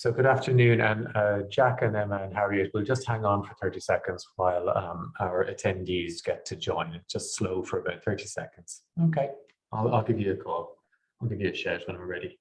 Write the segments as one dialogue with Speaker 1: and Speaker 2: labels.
Speaker 1: So good afternoon, and Jack and Emma and Harriet will just hang on for 30 seconds while our attendees get to join. It's just slow for about 30 seconds. Okay, I'll give you a call. I'll give you a shout when we're ready.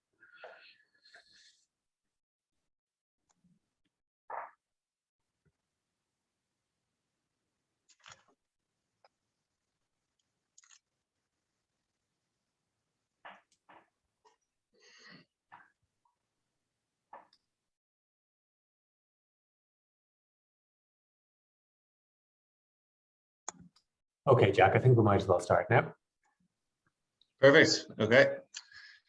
Speaker 1: Okay, Jack, I think we might as well start now.
Speaker 2: Perfect. Okay.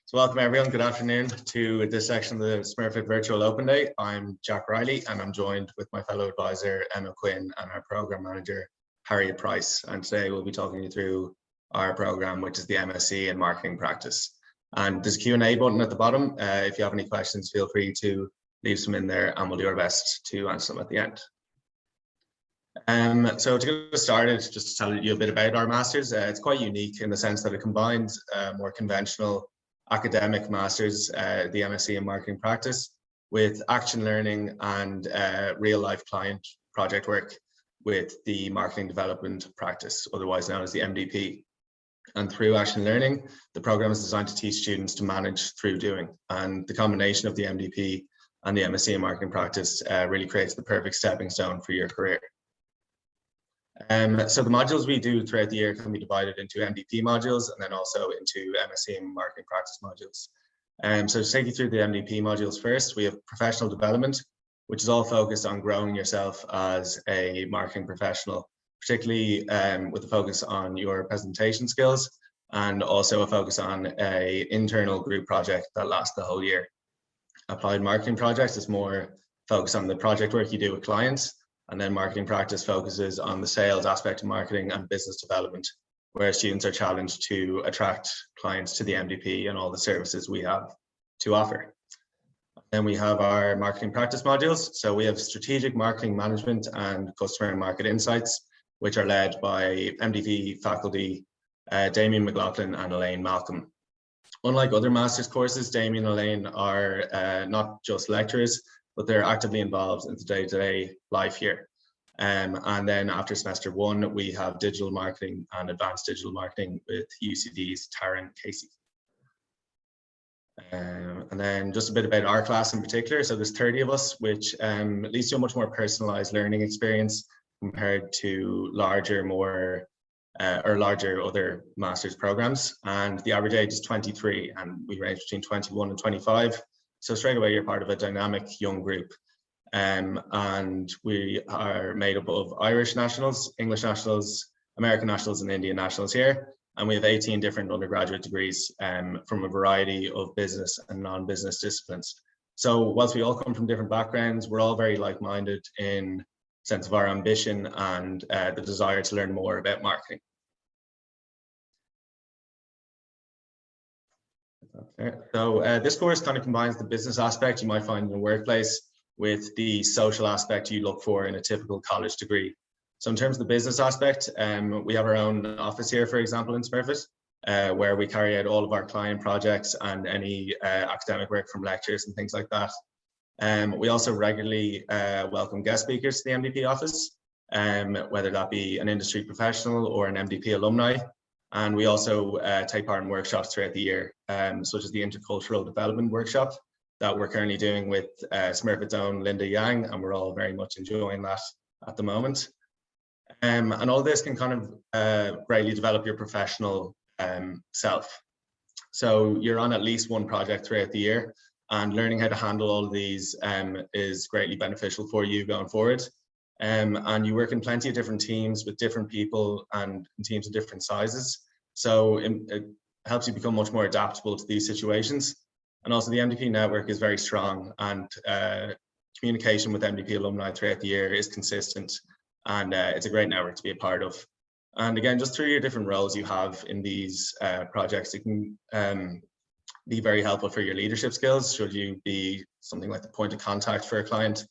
Speaker 2: So welcome everyone. Good afternoon to this section of the Smurfit Virtual Open Day. I'm Jack Riley and I'm joined with my fellow advisor Emma Quinn and our program manager Harriet Price. And today we'll be talking you through our program, which is the MSc in Marketing Practice. And there's a Q&A button at the bottom. If you have any questions, feel free to leave some in there and we'll do our best to answer them at the end. So to get started, just to tell you a bit about our Masters, it's quite unique in the sense that it combines more conventional academic Masters, the MSc in Marketing Practice, with action learning and real-life client project work with the Marketing Development Practice, otherwise known as the MDP. And through action learning, the program is designed to teach students to manage through doing. And the combination of the MDP and the MSc in Marketing Practice really creates the perfect stepping stone for your career. So the modules we do throughout the year can be divided into MDP modules and then also into MSc in Marketing Practice modules. So to take you through the MDP modules first, we have professional development, which is all focused on growing yourself as a marketing professional, particularly with a focus on your presentation skills and also a focus on an internal group project that lasts the whole year. Applied marketing projects is more focused on the project work you do with clients. And then marketing practice focuses on the sales aspect of marketing and business development, where students are challenged to attract clients to the MDP and all the services we have to offer. Then we have our marketing practice modules. So we have strategic marketing management and customer and market insights, which are led by MDP faculty Damien McLaughlin and Elaine Malcolm. Unlike other master's courses, Damien and Elaine are not just lecturers, but they're actively involved in the day-to-day life here. And then after semester one, we have digital marketing and advanced digital marketing with UCD's Taryn Casey. And then just a bit about our class in particular. So there's 30 of us, which leads to a much more personalized learning experience compared to larger other master's programs. And the average age is 23 and we range between 21 and 25. So straight away, you're part of a dynamic young group. And we are made up of Irish nationals, English nationals, American nationals, and Indian nationals here. And we have 18 different undergraduate degrees from a variety of business and non-business disciplines. So whilst we all come from different backgrounds, we're all very like-minded in the sense of our ambition and the desire to learn more about marketing. Okay. So this course kind of combines the business aspect you might find in the workplace with the social aspect you look for in a typical college degree. So in terms of the business aspect, we have our own office here, for example, in Smurfit, where we carry out all of our client projects and any academic work from lectures and things like that. We also regularly welcome guest speakers to the MDP office, whether that be an industry professional or an MDP alumni. And we also take part in workshops throughout the year, such as the Intercultural Development Workshop that we're currently doing with Smurfit's own Linda Yang, and we're all very much enjoying that at the moment. And all this can kind of greatly develop your professional self. So you're on at least one project throughout the year, and learning how to handle all of these is greatly beneficial for you going forward. And you work in plenty of different teams with different people and teams of different sizes. So it helps you become much more adaptable to these situations. And also the MDP network is very strong and communication with MDP alumni throughout the year is consistent. And it's a great network to be a part of. And again, just through your different roles you have in these projects, it can be very helpful for your leadership skills, should you be something like the point of contact for a client,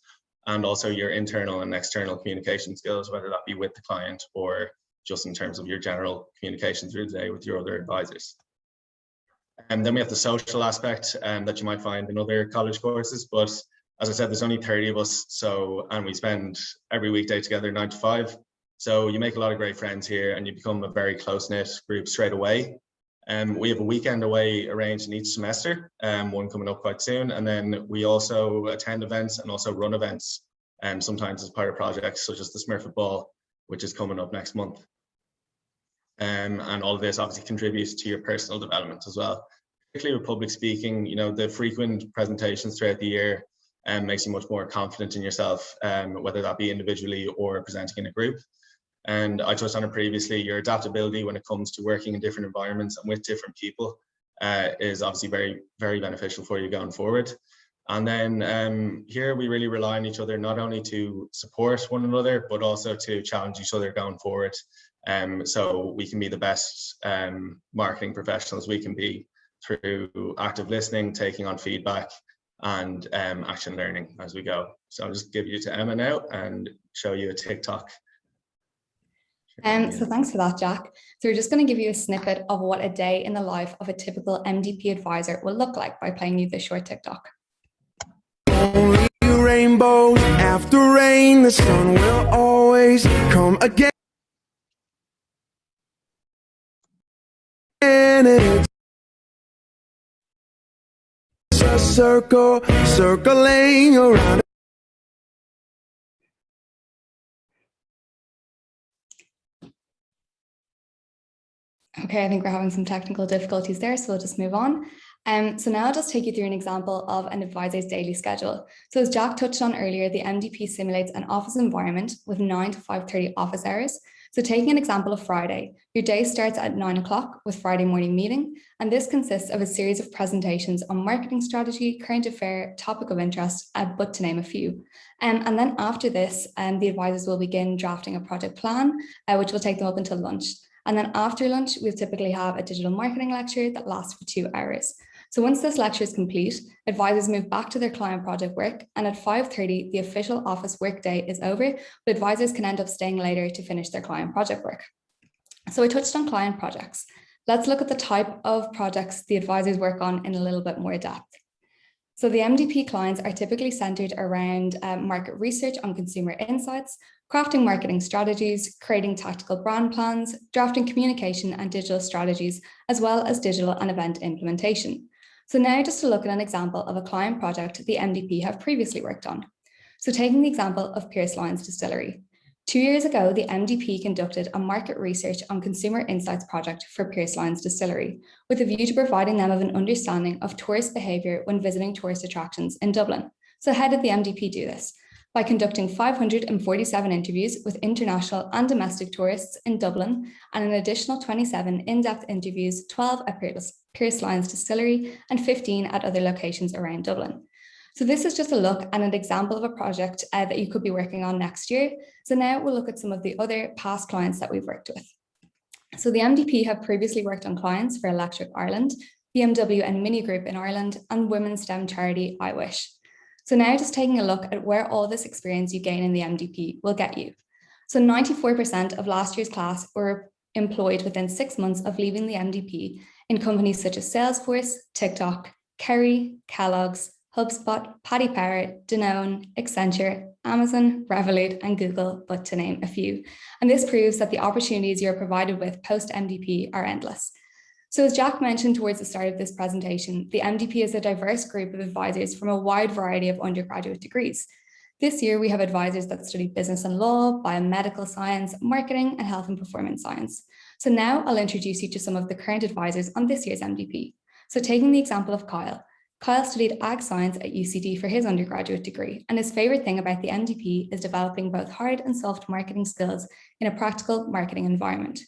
Speaker 2: and also your internal and external communication skills, whether that be with the client or just in terms of your general communication through the day with your other advisors. And then we have the social aspect that you might find in other college courses, but As I said, there's only 30 of us, and we spend every weekday together 9 to 5. So you make a lot of great friends here and you become a very close-knit group straight away. We have a weekend away arranged in each semester, one coming up quite soon. And then we also attend events and also run events, sometimes as part of projects such as the Smurfit Ball, which is coming up next month. And all of this obviously contributes to your personal development as well. Particularly with public speaking, you know, the frequent presentations throughout the year makes you much more confident in yourself, whether that be individually or presenting in a group. And I touched on it previously, your adaptability when it comes to working in different environments and with different people is obviously very, very beneficial for you going forward. And then here we really rely on each other, not only to support one another, but also to challenge each other going forward. So we can be the best marketing professionals we can be through active listening, taking on feedback, and action learning as we go. So I'll just give you to Emma now and show you a TikTok.
Speaker 3: So thanks for that, Jack. So we're just going to give you a snippet of what a day in the life of a typical MDP advisor will look like by playing you this short TikTok.
Speaker 4: Only rainbows after rain, the sun will always come again. And it's a circle, circling around.
Speaker 3: Okay, I think we're having some technical difficulties there, so we'll just move on. So now I'll just take you through an example of an advisor's daily schedule. So as Jack touched on earlier, the MDP simulates an office environment with 9 to 5:30 office hours. So taking an example of Friday, your day starts at 9 o'clock with Friday morning meeting, and this consists of a series of presentations on marketing strategy, current affair, topic of interest, but to name a few. And then after this, the advisors will begin drafting a project plan, which will take them up until lunch. And then after lunch, we'll typically have a digital marketing lecture that lasts for 2 hours. So once this lecture is complete, advisors move back to their client project work, and at 5:30, the official office workday is over, but advisors can end up staying later to finish their client project work. So I touched on client projects. Let's look at the type of projects the advisors work on in a little bit more depth. So the MDP clients are typically centered around market research on consumer insights, crafting marketing strategies, creating tactical brand plans, drafting communication and digital strategies, as well as digital and event implementation. So now just to look at an example of a client project the MDP have previously worked on. So taking the example of Pierce Lyons Distillery. 2 years ago, the MDP conducted a market research on consumer insights project for Pierce Lyons Distillery, with a view to providing them of an understanding of tourist behaviour when visiting tourist attractions in Dublin. So how did the MDP do this? By conducting 547 interviews with international and domestic tourists in Dublin, and an additional 27 in-depth interviews, 12 at Pierce Lyons Distillery and 15 at other locations around Dublin. So this is just a look and an example of a project that you could be working on next year. So now we'll look at some of the other past clients that we've worked with. So the MDP have previously worked on clients for Electric Ireland, BMW and Mini Group in Ireland, and women's STEM charity I Wish. So now just taking a look at where all this experience you gain in the MDP will get you. So 94% of last year's class were employed within 6 months of leaving the MDP in companies such as Salesforce, TikTok, Kerry, Kellogg's, HubSpot, Paddy Power, Danone, Accenture, Amazon, Revolut, and Google, but to name a few. And this proves that the opportunities you're provided with post-MDP are endless. So as Jack mentioned towards the start of this presentation, the MDP is a diverse group of advisors from a wide variety of undergraduate degrees. This year, we have advisors that study business and law, biomedical science, marketing, and health and performance science. So now I'll introduce you to some of the current advisors on this year's MDP. So taking the example of Kyle. Kyle studied ag science at UCD for his undergraduate degree, and his favorite thing about the MDP is developing both hard and soft marketing skills in a practical marketing environment.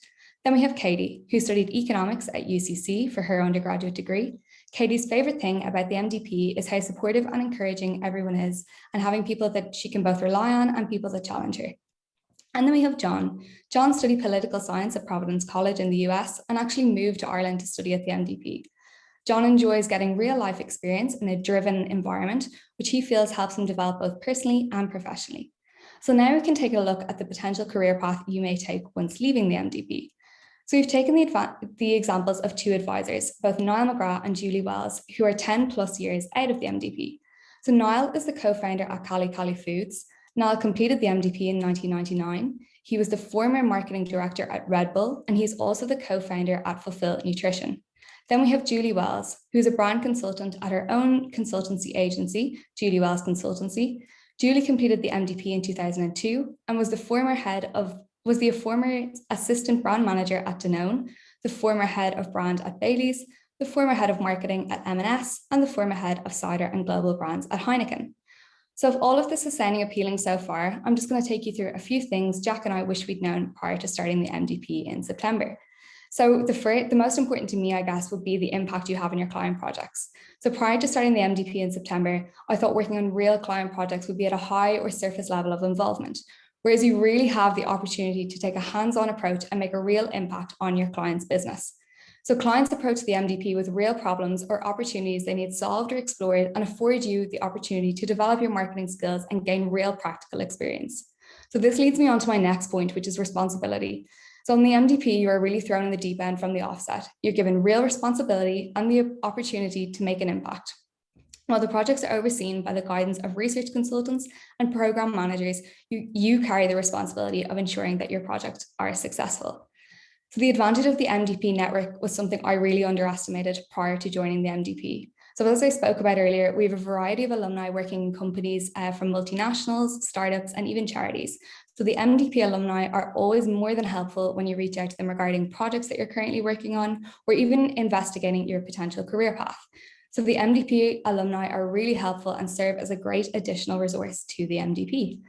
Speaker 3: Then we have Katie, who studied economics at UCC for her undergraduate degree. Katie's favorite thing about the MDP is how supportive and encouraging everyone is, and having people that she can both rely on and people that challenge her. And then we have John. John studied political science at Providence College in the US and actually moved to Ireland to study at the MDP. John enjoys getting real life experience in a driven environment, which he feels helps him develop both personally and professionally. So now we can take a look at the potential career path you may take once leaving the MDP. So we've taken the examples of 2 advisors, both Niall McGrath and Julie Wells, who are 10 plus years out of the MDP. So Niall is the co-founder at Cali Cali Foods. Niall completed the MDP in 1999. He was the former marketing director at Red Bull, and he's also the co-founder at Fulfill Nutrition. Then we have Julie Wells, who's a brand consultant at her own consultancy agency, Julie Wells Consultancy. Julie completed the MDP in 2002 and was the former assistant brand manager at Danone, the former head of brand at Bailey's, the former head of marketing at M&S, and the former head of cider and global brands at Heineken. So if all of this is sounding appealing so far, I'm just going to take you through a few things Jack and I wish we'd known prior to starting the MDP in September. So the most important to me, I guess, would be the impact you have on your client projects. So prior to starting the MDP in September, I thought working on real client projects would be at a high or surface level of involvement, whereas you really have the opportunity to take a hands-on approach and make a real impact on your client's business. So clients approach the MDP with real problems or opportunities they need solved or explored and afford you the opportunity to develop your marketing skills and gain real practical experience. So this leads me on to my next point, which is responsibility. So on the MDP, you are really thrown in the deep end from the offset. You're given real responsibility and the opportunity to make an impact. While the projects are overseen by the guidance of research consultants and program managers, you carry the responsibility of ensuring that your projects are successful. So the advantage of the MDP network was something I really underestimated prior to joining the MDP. So as I spoke about earlier, we have a variety of alumni working in companies from multinationals, startups, and even charities. So the MDP alumni are always more than helpful when you reach out to them regarding projects that you're currently working on, or even investigating your potential career path. So the MDP alumni are really helpful and serve as a great additional resource to the MDP.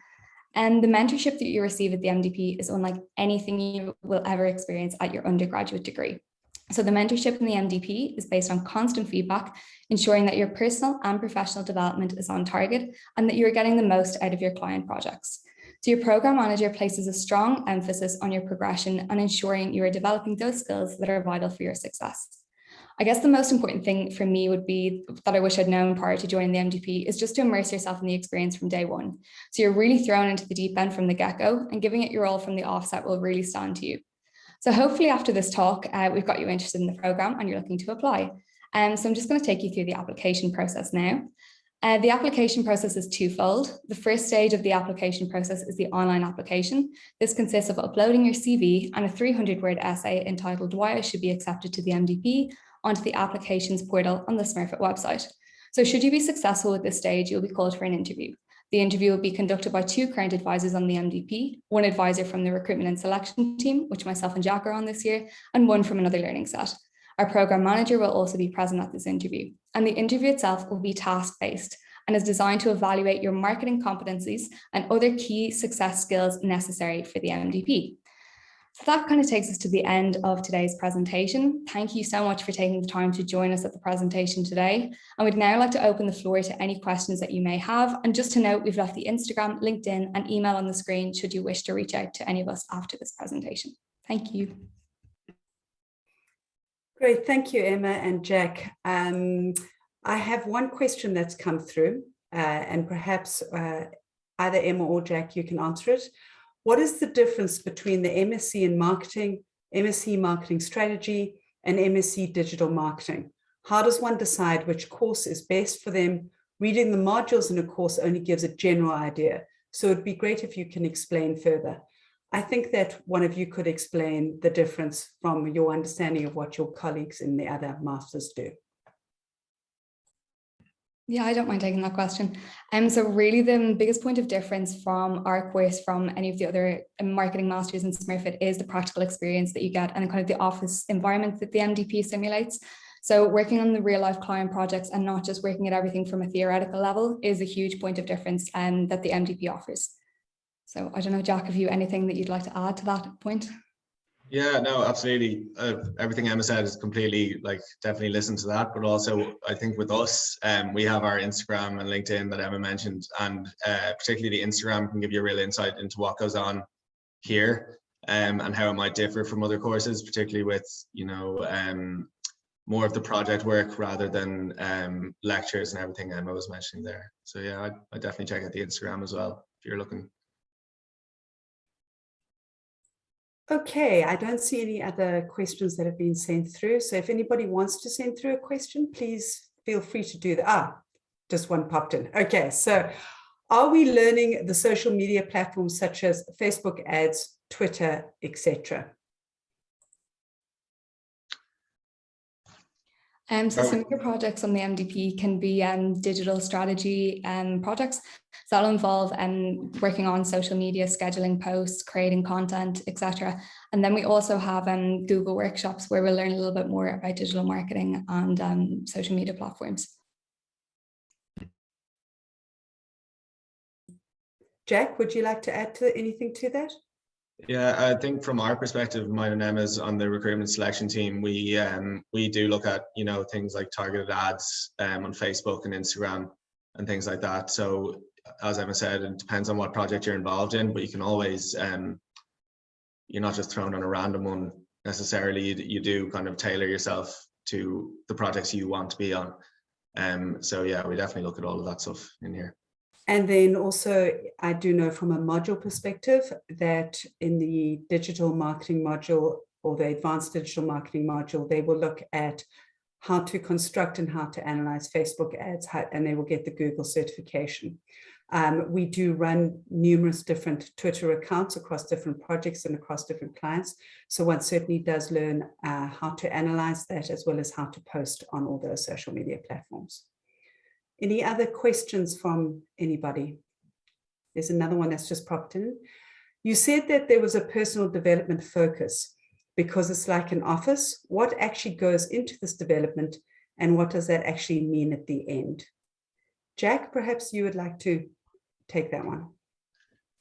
Speaker 3: And the mentorship that you receive at the MDP is unlike anything you will ever experience at your undergraduate degree. So the mentorship in the MDP is based on constant feedback, ensuring that your personal and professional development is on target and that you're getting the most out of your client projects. So your program manager places a strong emphasis on your progression and ensuring you are developing those skills that are vital for your success. I guess the most important thing for me would be that I wish I'd known prior to joining the MDP is just to immerse yourself in the experience from day one. So you're really thrown into the deep end from the get-go, and giving it your all from the offset will really stand to you. So hopefully after this talk, we've got you interested in the program and you're looking to apply. So I'm just going to take you through the application process now. The application process is twofold. The first stage of the application process is the online application. This consists of uploading your CV and a 300-word essay entitled "Why I Should Be Accepted to the MDP" onto the applications portal on the Smurfit website. So should you be successful with this stage, you'll be called for an interview. The interview will be conducted by two current advisors on the MDP, one advisor from the recruitment and selection team, which myself and Jack are on this year, and one from another learning set. Our program manager will also be present at this interview, and the interview itself will be task-based and is designed to evaluate your marketing competencies and other key success skills necessary for the MDP. So that kind of takes us to the end of today's presentation. Thank you so much for taking the time to join us at the presentation today. I would now like to open the floor to any questions that you may have. And just to note, we've left the Instagram, LinkedIn, and email on the screen should you wish to reach out to any of us after this presentation. Thank you.
Speaker 5: Great, thank you, Emma and Jack. I have one question that's come through, and perhaps either Emma or Jack, you can answer it. What is the difference between the MSc in marketing, MSc marketing strategy, and MSc digital marketing? How does one decide which course is best for them? Reading the modules in a course only gives a general idea, so it'd be great if you can explain further. I think that one of you could explain the difference from your understanding of what your colleagues in the other masters do.
Speaker 3: Yeah, I don't mind taking that question. So really the biggest point of difference from our course from any of the other marketing masters in Smurfit is the practical experience that you get and kind of the office environment that the MDP simulates. So working on the real life client projects and not just working at everything from a theoretical level is a huge point of difference that the MDP offers. So I don't know, Jack, have you anything that you'd like to add to that point?
Speaker 2: Yeah, no, absolutely. Everything Emma said is completely, definitely listen to that. But also, I think with us, we have our Instagram and LinkedIn that Emma mentioned, and particularly the Instagram can give you a real insight into what goes on here and how it might differ from other courses, particularly with, more of the project work rather than lectures and everything Emma was mentioning there. So yeah, I'd definitely check out the Instagram as well if you're looking.
Speaker 5: Okay, I don't see any other questions that have been sent through. So if anybody wants to send through a question, please feel free to do that. Just one popped in. Okay, so are we learning the social media platforms such as Facebook ads, Twitter, etc.?
Speaker 3: So some of your projects on the MDP can be digital strategy projects. So that'll involve working on social media, scheduling posts, creating content, etc. And then we also have Google workshops where we'll learn a little bit more about digital marketing and social media platforms.
Speaker 5: Jack, would you like to add to anything to that?
Speaker 2: Yeah, I think from our perspective, mine and Emma's on the recruitment selection team, we do look at, you know, things like targeted ads on Facebook and Instagram and things like that. So as Emma said, it depends on what project you're involved in, but you can always you're not just thrown on a random one necessarily. You do kind of tailor yourself to the projects you want to be on. So yeah, we definitely look at all of that stuff in here.
Speaker 5: And then also, I do know from a module perspective that in the digital marketing module or the advanced digital marketing module, they will look at how to construct and how to analyze Facebook ads, and they will get the Google certification. We do run numerous different Twitter accounts across different projects and across different clients. So one certainly does learn how to analyze that as well as how to post on all those social media platforms. Any other questions from anybody? There's another one that's just popped in. You said that there was a personal development focus because it's like an office. What actually goes into this development and what does that actually mean at the end? Jack, perhaps you would like to take that one.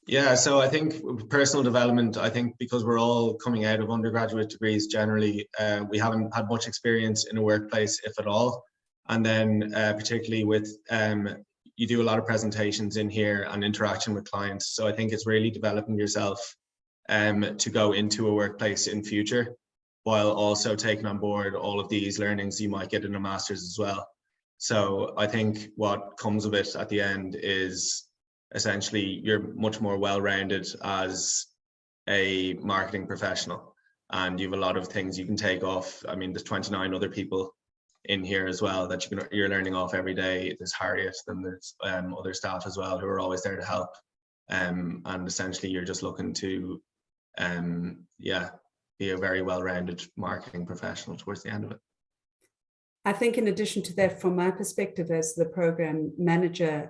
Speaker 2: Yeah, so I think personal development, I think because we're all coming out of undergraduate degrees generally, we haven't had much experience in a workplace, if at all. And then particularly with, you do a lot of presentations in here and interaction with clients. So I think it's really developing yourself to go into a workplace in future, while also taking on board all of these learnings you might get in a master's as well. So I think what comes of it at the end is essentially you're much more well-rounded as a marketing professional, and you have a lot of things you can take off. I mean, there's 29 other people in here as well that you're learning off every day. There's Harriet, and there's other staff as well who are always there to help, and essentially you're just looking to yeah, be a very well-rounded marketing professional towards the end of it.
Speaker 5: I think in addition to that, from my perspective as the program manager,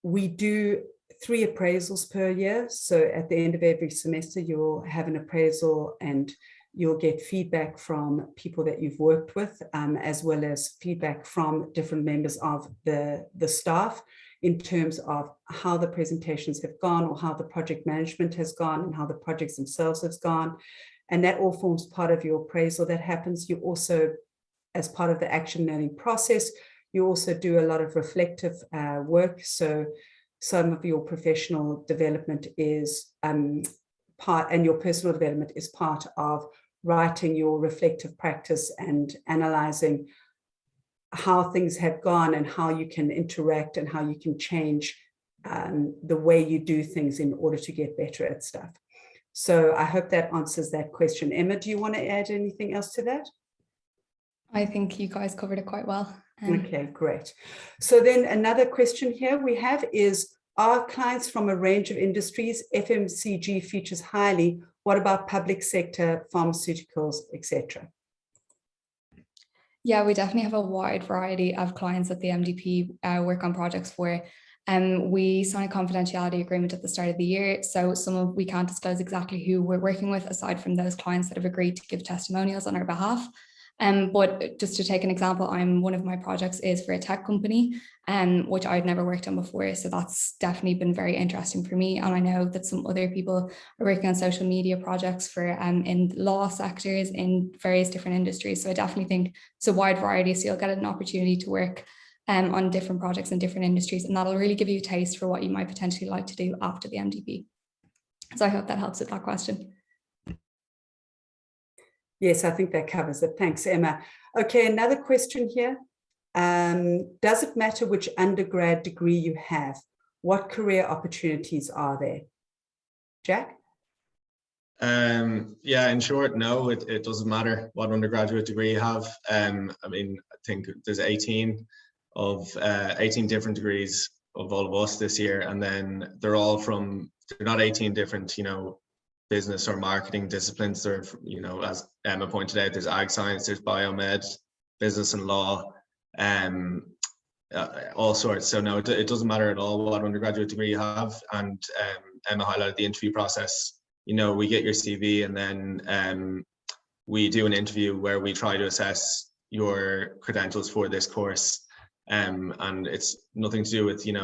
Speaker 5: we do 3 appraisals per year. So at the end of every semester, you'll have an appraisal and you'll get feedback from people that you've worked with, as well as feedback from different members of the staff in terms of how the presentations have gone or how the project management has gone and how the projects themselves have gone. And that all forms part of your appraisal that happens. You also, as part of the action learning process, you also do a lot of reflective work. So some of your professional development is part, and your personal development is part of writing your reflective practice and analyzing how things have gone and how you can interact and how you can change the way you do things in order to get better at stuff. So I hope that answers that question. Emma, do you want to add anything else to that?
Speaker 3: I think you guys covered it quite well.
Speaker 5: Okay, great. So then another question here we have is, are clients from a range of industries? FMCG features highly. What about public sector, pharmaceuticals, etc.?
Speaker 3: Yeah, we definitely have a wide variety of clients that the MDP work on projects for. We sign a confidentiality agreement at the start of the year, so we can't disclose exactly who we're working with aside from those clients that have agreed to give testimonials on our behalf. But just to take an example, one of my projects is for a tech company, which I'd never worked on before. So that's definitely been very interesting for me. And I know that some other people are working on social media projects for in law sectors, in various different industries. So I definitely think it's a wide variety. So you'll get an opportunity to work on different projects in different industries, and that'll really give you a taste for what you might potentially like to do after the MDP. So I hope that helps with that question.
Speaker 5: Yes, I think that covers it. Thanks, Emma. Okay, another question here. Does it matter which undergrad degree you have? What career opportunities are there? Jack?
Speaker 2: Yeah, in short, no, it doesn't matter what undergraduate degree you have. I mean, I think there's 18 of 18 different degrees of all of us this year, and then they're not 18 different, business or marketing disciplines. There, as Emma pointed out, there's ag science, there's biomed, business and law, all sorts. So no, it doesn't matter at all what undergraduate degree you have. And Emma highlighted the interview process. We get your CV, and then we do an interview where we try to assess your credentials for this course. And it's nothing to do with, we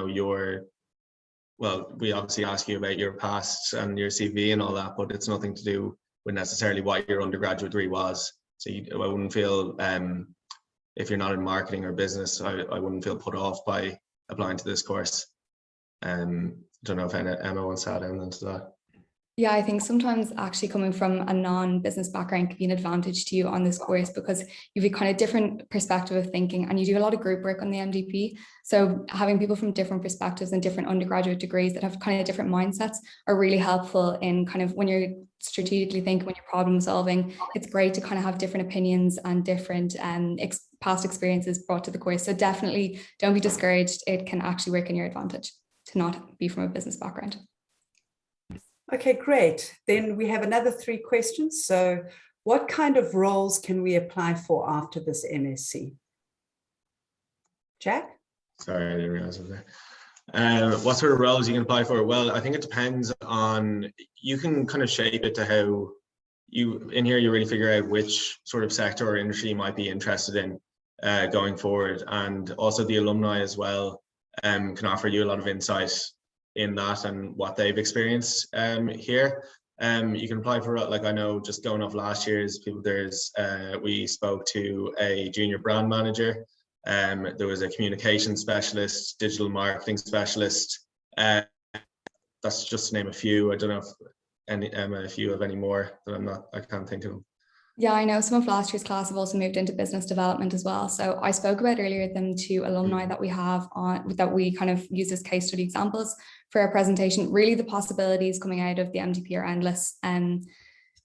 Speaker 2: obviously ask you about your past and your CV and all that, but it's nothing to do with necessarily what your undergraduate degree was. So I wouldn't feel, if you're not in marketing or business, I wouldn't feel put off by applying to this course. Don't know if Emma wants to add anything to that.
Speaker 3: Yeah, I think sometimes actually coming from a non-business background can be an advantage to you on this course, because you have a kind of different perspective of thinking, and you do a lot of group work on the MDP. So having people from different perspectives and different undergraduate degrees that have kind of different mindsets are really helpful in kind of when you're strategically thinking, when you're problem solving. It's great to kind of have different opinions and different past experiences brought to the course. So definitely don't be discouraged. It can actually work in your advantage to not be from a business background.
Speaker 5: Okay, great. Then we have another 3 questions. So what kind of roles can we apply for after this MSc? Jack?
Speaker 2: Sorry, I didn't realize I was there. What sort of roles you can apply for? Well, I think it depends on, you can kind of shape it to how you really figure out which sort of sector or industry you might be interested in going forward. And also the alumni as well can offer you a lot of insight in that and what they've experienced here. You can apply for, like, I know just going off last year's people, we spoke to a junior brand manager, there was a communication specialist, digital marketing specialist. That's just to name a few. I don't know if Emma, if you have any more that I can't think of them.
Speaker 3: Yeah, I know some of last year's class have also moved into business development as well. So I spoke about earlier them 2 alumni that we have that we kind of use as case study examples for our presentation. Really, the possibilities coming out of the MDP are endless. And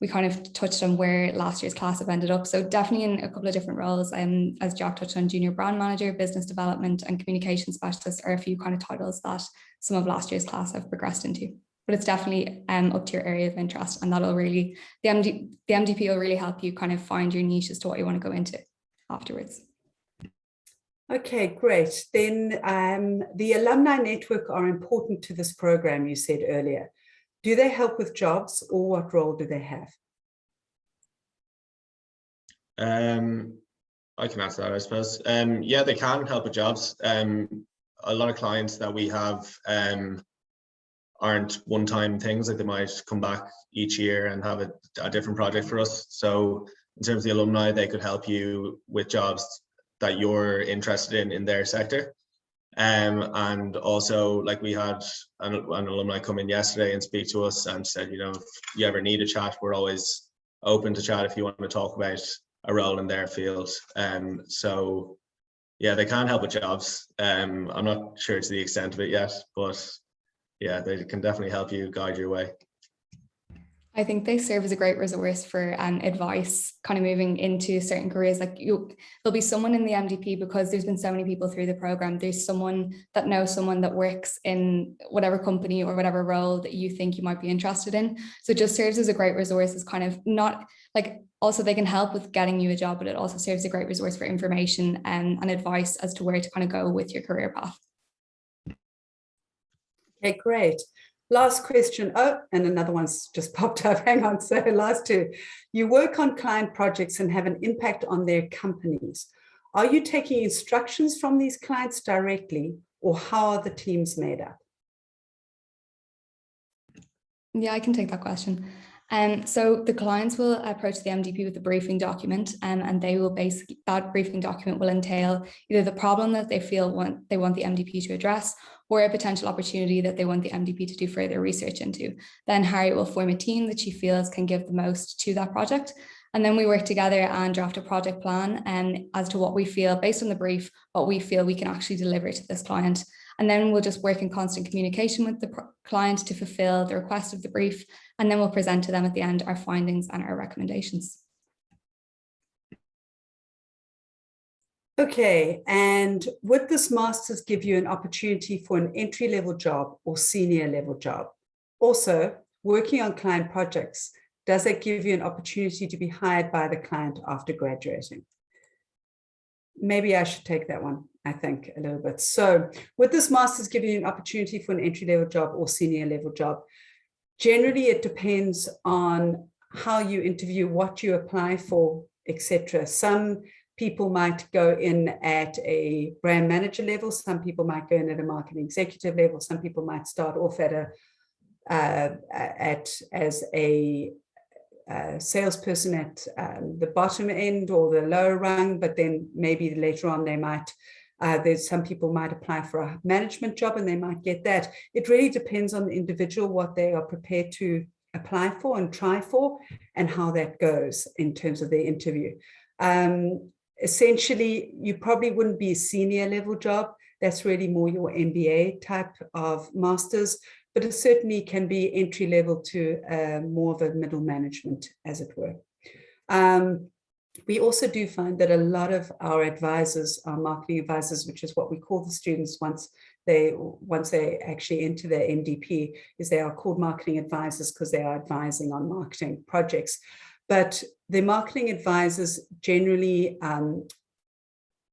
Speaker 3: we kind of touched on where last year's class have ended up. So definitely in a couple of different roles. As Jack touched on, junior brand manager, business development, and communication specialist are a few kind of titles that some of last year's class have progressed into. But it's definitely up to your area of interest, and that'll really, the MDP will really help you kind of find your niche as to what you want to go into afterwards.
Speaker 5: Okay, great. Then the alumni network are important to this program, you said earlier. Do they help with jobs, or what role do they have?
Speaker 2: I can answer that, I suppose. Yeah, they can help with jobs. A lot of clients that we have aren't one-time things. Like, they might come back each year and have a different project for us. So in terms of the alumni, they could help you with jobs that you're interested in their sector. And also, like, we had an alumni come in yesterday and speak to us and said, if you ever need a chat, we're always open to chat if you want to talk about a role in their field. So yeah, they can help with jobs. I'm not sure to the extent of it yet, but yeah, they can definitely help you guide your way.
Speaker 3: I think they serve as a great resource for advice, kind of moving into certain careers. Like, there'll be someone in the MDP, because there's been so many people through the program. There's someone that knows someone that works in whatever company or whatever role that you think you might be interested in. So it just serves as a great resource. As kind of not like, also they can help with getting you a job, but it also serves as a great resource for information and advice as to where to kind of go with your career path.
Speaker 5: Okay, great. Last question. Oh, and another one's just popped up. Hang on. So last 2. You work on client projects and have an impact on their companies. Are you taking instructions from these clients directly, or how are the teams made up?
Speaker 3: Yeah, I can take that question. So the clients will approach the MDP with a briefing document, and they will that briefing document will entail either the problem that they feel they want the MDP to address, or a potential opportunity that they want the MDP to do further research into. Then Harriet will form a team that she feels can give the most to that project. And then we work together and draft a project plan as to what we feel, based on the brief, what we feel we can actually deliver to this client. And then we'll just work in constant communication with the client to fulfill the request of the brief. And then we'll present to them at the end our findings and our recommendations.
Speaker 5: Okay, and would this master's give you an opportunity for an entry-level job or senior level job? Also, working on client projects, does that give you an opportunity to be hired by the client after graduating? Maybe I should take that one, I think, a little bit. So, would this master's give you an opportunity for an entry-level job or senior level job? Generally, it depends on how you interview, what you apply for, etc. Some people might go in at a brand manager level. Some people might go in at a marketing executive level. Some people might start off at as a salesperson at the bottom end or the lower rung, but then maybe later on they might. There's some people might apply for a management job and they might get that. It really depends on the individual, what they are prepared to apply for and try for, and how that goes in terms of their interview. Essentially, you probably wouldn't be a senior level job. That's really more your MBA type of masters, but it certainly can be entry level to more of a middle management, as it were. We also do find that a lot of our advisors, our marketing advisors, which is what we call the students once they actually enter their MDP, is they are called marketing advisors because they are advising on marketing projects. But the marketing advisors generally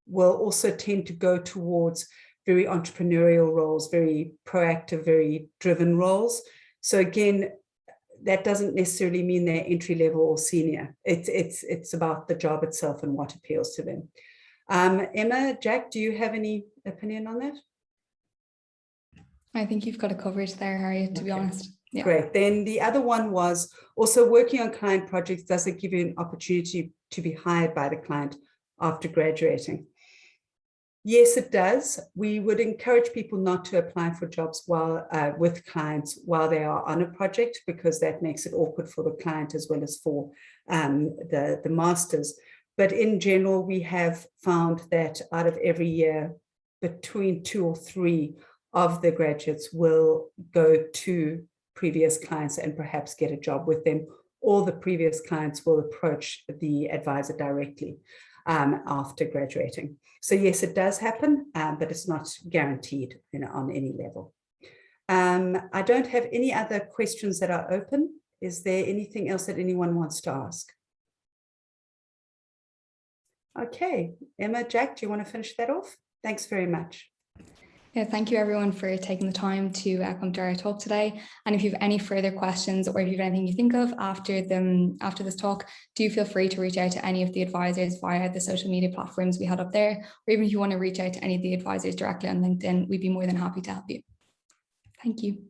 Speaker 5: will also tend to go towards very entrepreneurial roles, very proactive, very driven roles. So again, that doesn't necessarily mean they're entry level or senior. It's about the job itself and what appeals to them. Emma, Jack, do you have any opinion on that?
Speaker 3: I think you've got it covered there, Harriet, to be honest. Yeah.
Speaker 5: Great. Then the other one was also working on client projects. Does it give you an opportunity to be hired by the client after graduating? Yes, it does. We would encourage people not to apply for jobs while with clients while they are on a project, because that makes it awkward for the client as well as for the masters. But in general, we have found that out of every year, between 2 or 3 of the graduates will go to previous clients and perhaps get a job with them, or the previous clients will approach the advisor directly after graduating. So yes, it does happen, but it's not guaranteed, on any level. I don't have any other questions that are open. Is there anything else that anyone wants to ask? Okay, Emma, Jack, do you want to finish that off? Thanks very much.
Speaker 3: Yeah, thank you everyone for taking the time to come to our talk today. And if you have any further questions, or if you have anything you think of after this talk, do feel free to reach out to any of the advisors via the social media platforms we had up there, or even if you want to reach out to any of the advisors directly on LinkedIn, we'd be more than happy to help you. Thank you.